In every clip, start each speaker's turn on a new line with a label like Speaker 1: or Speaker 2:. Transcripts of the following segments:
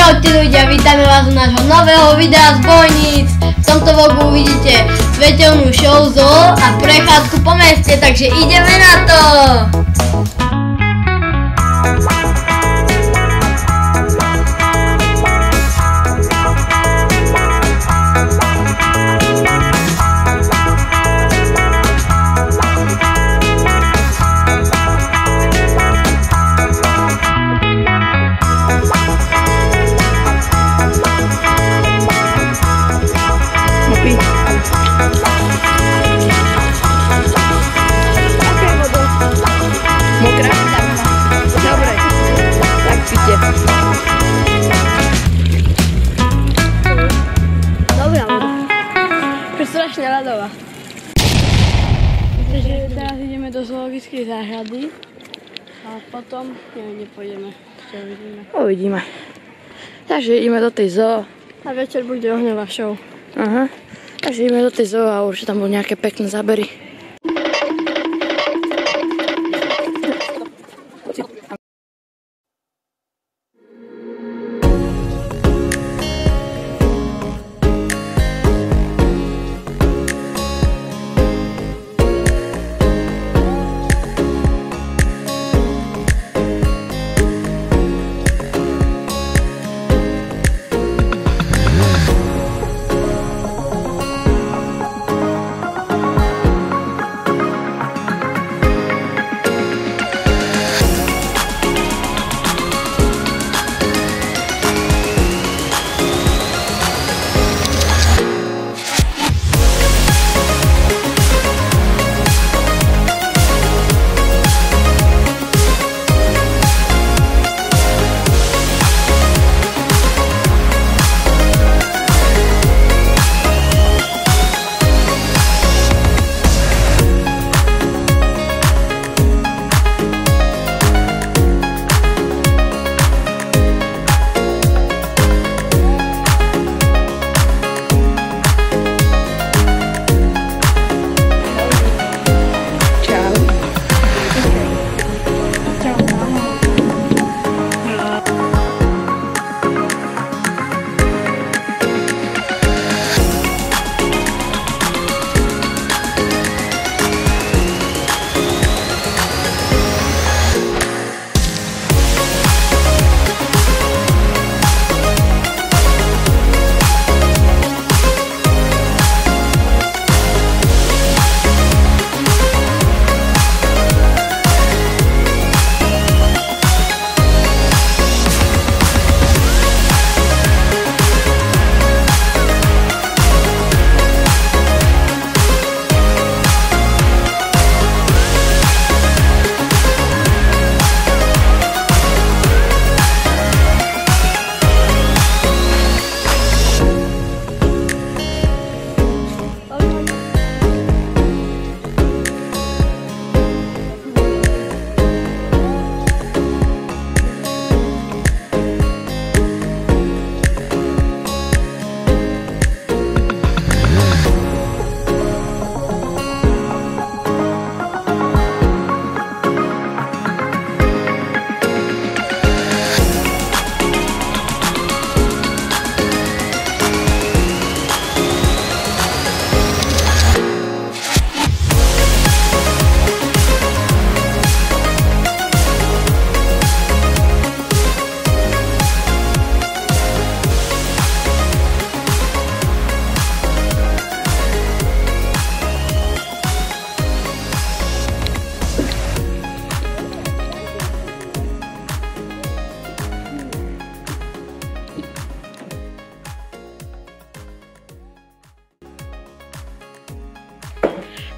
Speaker 1: Čaute ľudia, vítame vás u nášho nového videa z bojníc. V tomto vlogu uvidíte svetelnú show zoo a prechádzku po meste, takže ideme na to!
Speaker 2: Strašne ľadová. Takže teraz ideme do zoologickej záhrady a potom, neviem, nepôjdeme, čo uvidíme.
Speaker 3: Uvidíme. Takže ideme do tej zoo.
Speaker 2: A večer bude ohňová show.
Speaker 3: Aha. Takže ideme do tej zoo a určite tam budú nejaké pekné zábery.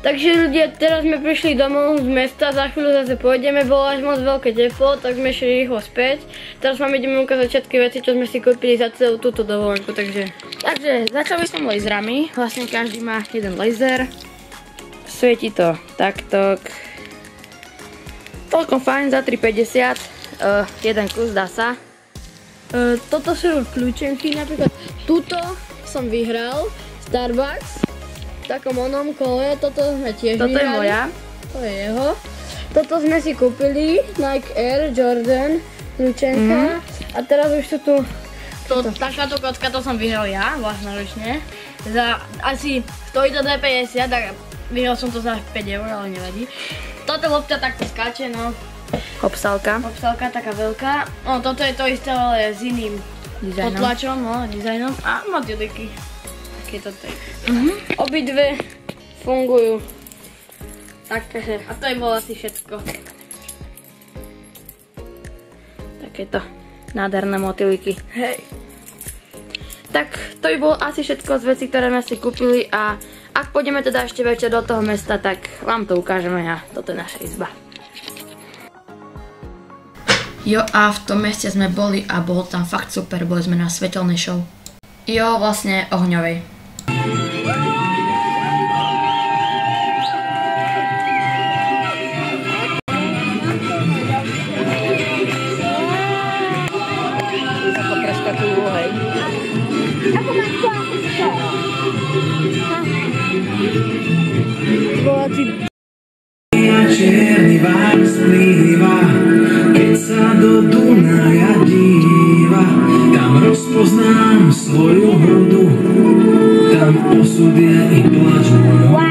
Speaker 2: Takže ľudia, teraz sme prišli domov z mesta, za chvíľu zase pôjdeme, bolo až moc veľké teplo, tak sme šli rýchlo späť. Teraz vám ideme ukázať všetky veci, čo sme si kúpili za celú túto dovolenku, takže...
Speaker 3: Takže začali som laserami, vlastne každý má jeden laser. Svieti to takto. Celkom fajn, za 3,50, jeden kus dá sa.
Speaker 2: Toto sú kľúčenky, napríklad túto som vyhral, Starbucks. V takom onom kole, toto sme tiež vyhrali.
Speaker 3: Toto je moja.
Speaker 2: To je jeho. Toto sme si kúpili, Nike Air Jordan, kľúčenka. A teraz už sú tu Takáto kocka to som vyhral ja, vlastnoručne. Za asi stojí to 2,50, tak vyhral som to za 5 eur, ale nevadí. Toto lopta takto skáče, no.
Speaker 3: Hopsalka.
Speaker 2: Hopsalka taká veľká. No toto je to isté, ale s iným potlačom, no, dizajnom a motýliky. Také toto je.
Speaker 3: Obidve fungujú.
Speaker 2: Takže, a to je bolo asi všetko.
Speaker 3: Takéto nádherné motýliky.
Speaker 2: Hej.
Speaker 3: Tak to by bolo asi všetko z vecí, ktoré sme si kúpili a ak pôjdeme teda ešte večer do toho mesta, tak vám to ukážeme a toto je naša izba. Jo a v tom meste sme boli a bolo tam fakt super, boli sme na svetelnej show. Jo, vlastne ohňovej. Ako preskakujú, hej.
Speaker 4: Čierny vár splýva, keď sa do Dunaja díva, tam rozpoznám svoju hrudu, tam osud je i plač môj.